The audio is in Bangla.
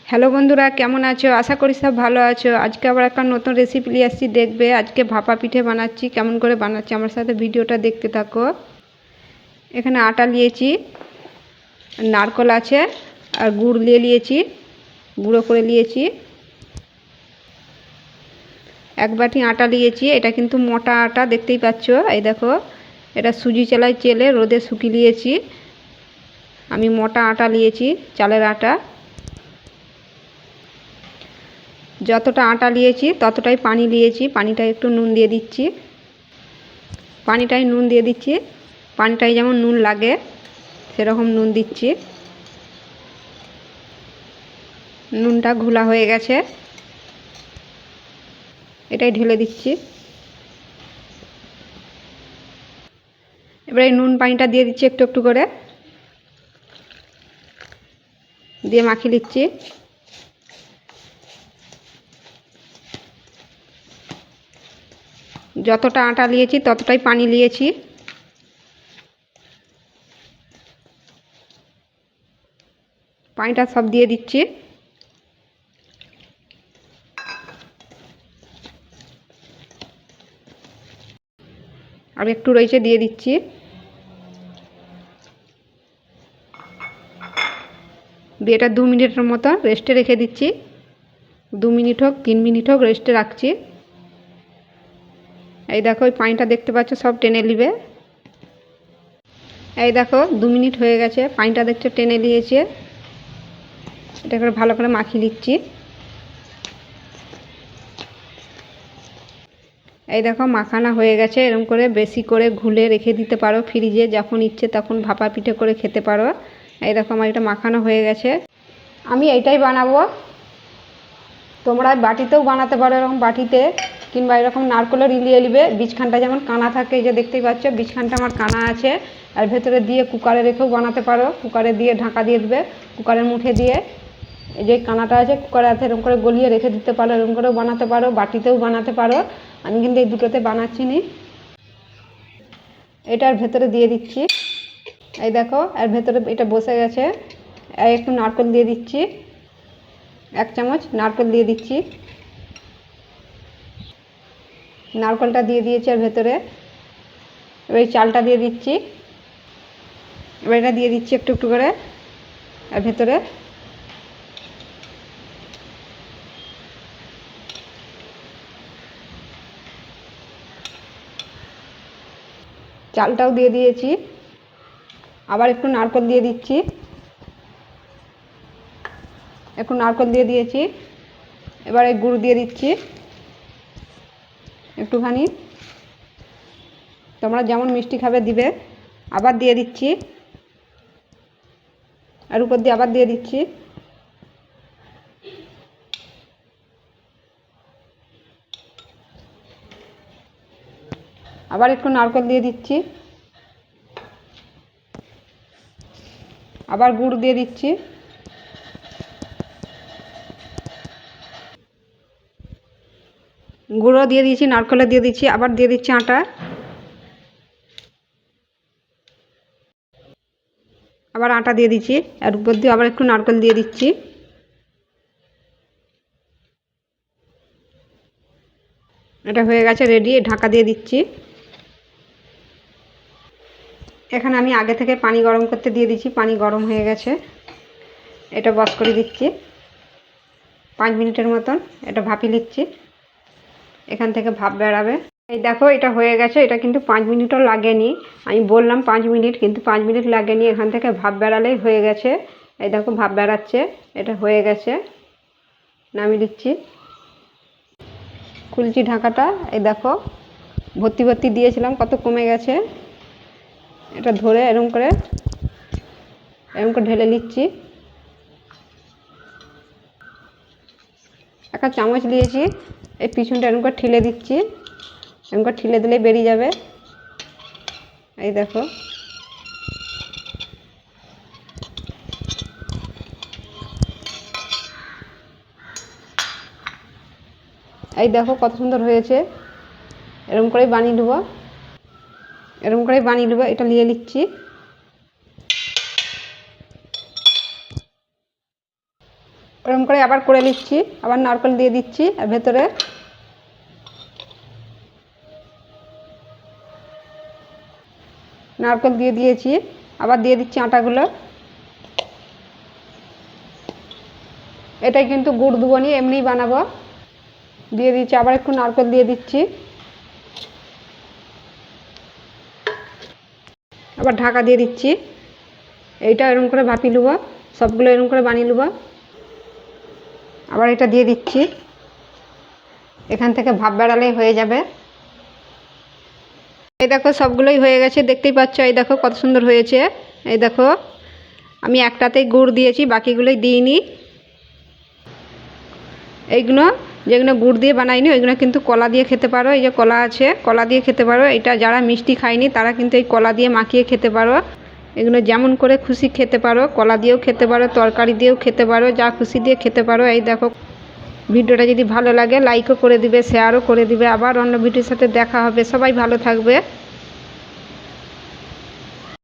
হ্যালো বন্ধুরা, কেমন আছো? আশা করি সব ভালো আছো। আজকে আবার একটা নতুন রেসিপি নিয়ে আসছি, দেখবে। আজকে ভাপা পিঠে বানাচ্ছি। কেমন করে বানাচ্ছি আমার সাথে ভিডিওটা দেখতে থাকো। এখানে আটা নিয়েছি, নারকল আছে, আর গুড় নিয়েছি, গুঁড়ো করে নিয়েছি। এক বাটি আটা নিয়েছি, এটা কিন্তু মোটা আটা, দেখতেই পাচ্ছ। এই দেখো, এটা সুজি চালাই চেলে রোদে শুকিয়ে নিয়েছি। আমি মোটা আটা নিয়েছি, চালের আটা। যতটা আটা নিয়েছি ততটাই পানি নিয়েছি। পানিটা একটু নুন দিয়ে দিচ্ছি, পানিটাই নুন দিয়ে দিচ্ছি। পানিটাই যেমন নুন লাগে সেরকম নুন দিচ্ছি। নুনটা ঘোলা হয়ে গেছে, এটাই ঢেলে দিচ্ছি। এবার এই নুন পানিটা দিয়ে দিচ্ছি একটু একটু করে, দিয়ে মাখিয়ে দিচ্ছি। যতটা আটা নিয়েছি ততটাই পানি নিয়েছি। পানিটা সব দিয়ে দিচ্ছি। আর একটু রয়েছে, দিয়ে দিচ্ছি। দিয়ে এটা 2 মিনিটের মতো রেস্টে রেখে দিচ্ছি। 2 মিনিট হোক 3 মিনিট হোক রেস্টে রাখছি। এই দেখো, ওই পানিটা দেখতে পাচ্ছ সব টেনে নিবে। এই দেখো 2 মিনিট হয়ে গেছে, পানিটা দেখছো টেনে নিয়েছে। এটা করে ভালো করে মাখিয়ে দিচ্ছি। এই দেখো মাখানা হয়ে গেছে। এরকম করে বেশি করে ঘুলে রেখে দিতে পারো ফ্রিজে, যখন ইচ্ছে তখন ভাপা পিঠে করে খেতে পারো। এই দেখো আমার এটা মাখানো হয়ে গেছে। আমি এইটাই বানাবো, তোমরা বাটিতেও বানাতে পারো, এরকম বাটিতে, কিংবা এরকম নারকেলের ইলিয়ে নিবে। বীজখানটা যেমন কানা থাকে, এই যে দেখতেই পাচ্ছ বীজখানটা আমার কানা আছে। আর ভেতরে দিয়ে কুকারে রেখেও বানাতে পারো। কুকারে দিয়ে ঢাকা দিয়ে দেবে, কুকারের মুখে দিয়ে এই যে কানাটা আছে কুকারে আছে, এরকম করে গলিয়ে রেখে দিতে পারো। এরকম করেও বানাতে পারো, বাটিতেও বানাতে পারো। আমি কিন্তু এই দুটোতে বানাচ্ছি নি। এটার ভেতরে দিয়ে দিচ্ছি। এই দেখো এর ভেতরে এটা বসে গেছে। একটু নারকেল দিয়ে দিচ্ছি, 1 চামচ নারকেল দিয়ে দিচ্ছি। নারকেলটা দিয়ে দিয়েছি এর ভেতরে। এবার এই চালটা দিয়ে দিচ্ছি। এবার এটা দিয়ে দিচ্ছি একটু একটু করে এর ভেতরে। চালটাও দিয়ে দিয়েছি, আবার একটু নারকেল দিয়ে দিচ্ছি। একটু নারকেল দিয়ে দিয়েছি। এবারে গুড় দিয়ে দিচ্ছি একটুখানি, তোমরা যেমন মিষ্টি খাবে দিবে। আবার দিয়ে দিচ্ছি, আর উপর দিয়ে আবার দিয়ে দিচ্ছি। আবার একটু নারকেল দিয়ে দিচ্ছি, আবার গুড় দিয়ে দিচ্ছি। গুঁড়ো দিয়ে দিয়েছি, নারকেলে দিয়ে দিচ্ছি, আবার দিয়ে দিচ্ছি আটা। আবার আটা দিয়ে দিচ্ছি, আর উপর দিয়ে আবার একটু নারকেল দিয়ে দিচ্ছি। এটা হয়ে গেছে রেডি, ঢাকা দিয়ে দিচ্ছি। এখানে আমি আগে থেকে পানি গরম করতে দিয়ে দিচ্ছি, পানি গরম হয়ে গেছে। এটা বস করে দিচ্ছি 5 মিনিটের মতন। এটা ভাপিয়ে নিচ্ছি, এখান থেকে ভাপ বেরাবে। এই দেখো এটা হয়ে গেছে। এটা কিন্তু 5 মিনিটও লাগেনি, আমি বললাম 5 মিনিট, কিন্তু 5 মিনিট লাগেনি। এখান থেকে ভাপ বেরালেই হয়ে গেছে। এই দেখো ভাপ বেরাচ্ছে, এটা হয়ে গেছে। নামিয়ে দিচ্ছি, খুলছি ঢাকাটা। এই দেখো ভর্তি ভর্তি দিয়েছিলাম, কত কমে গেছে। এটা ধরে এরকম করে ঢেলে নিচ্ছি। একটা চামচ দিয়েছি, এই পিছনটা এরকম করে ঠেলে দিচ্ছি। এরকম করে ঠেলে দিলেই বেরিয়ে যাবে। এই দেখো, এই দেখো কত সুন্দর হয়েছে। এরকম করেই বানিয়ে নেবো, এরকম করেই বানিয়ে নেবো। এটা নিয়ে নিচ্ছি। ওরকম করে আবার করে নিচ্ছি, আবার নারকেল দিয়ে দিচ্ছি আর ভেতরে নারকেল দিয়ে দিয়েছি, আবার দিয়ে দিচ্ছি আটাগুলো। এটাই কিন্তু গুড় দেবো নি, এমনিই বানাবো। দিয়ে দিচ্ছি, আবার একটু নারকেল দিয়ে দিচ্ছি, আবার ঢাকা দিয়ে দিচ্ছি। এইটা এরকম করে ভাপিয়ে নেবো, সবগুলো এরকম করে বানিয়ে নেবো। আবার এটা দিয়ে দিচ্ছি, এখান থেকে ভাপ বেড়ালেই হয়ে যাবে। এই দেখো সবগুলোই হয়ে গেছে, দেখতেই পাচ্ছ। এই দেখো কত সুন্দর হয়েছে। এই দেখো আমি একটাতেই গুড় দিয়েছি, বাকিগুলোই দিইনি। এইগুলো যেগুলো গুড় দিয়ে বানাইনি ওইগুলো কিন্তু কলা দিয়ে খেতে পারো। এই যে কলা আছে, কলা দিয়ে খেতে পারো। এটা যারা মিষ্টি খায়নি তারা কিন্তু এই কলা দিয়ে মাখিয়ে খেতে পারো। এগুলো যেমন করে খুশি খেতে পারো, কলা দিয়েও খেতে পারো, তরকারি দিয়েও খেতে পারো, যা খুশি দিয়ে খেতে পারো। এই দেখো, ভিডিওটা যদি ভালো লাগে লাইকও করে দিবে, শেয়ারও করে দিবে। আবার অন্য ভিডিওর সাথে দেখা হবে। সবাই ভালো থাকবে।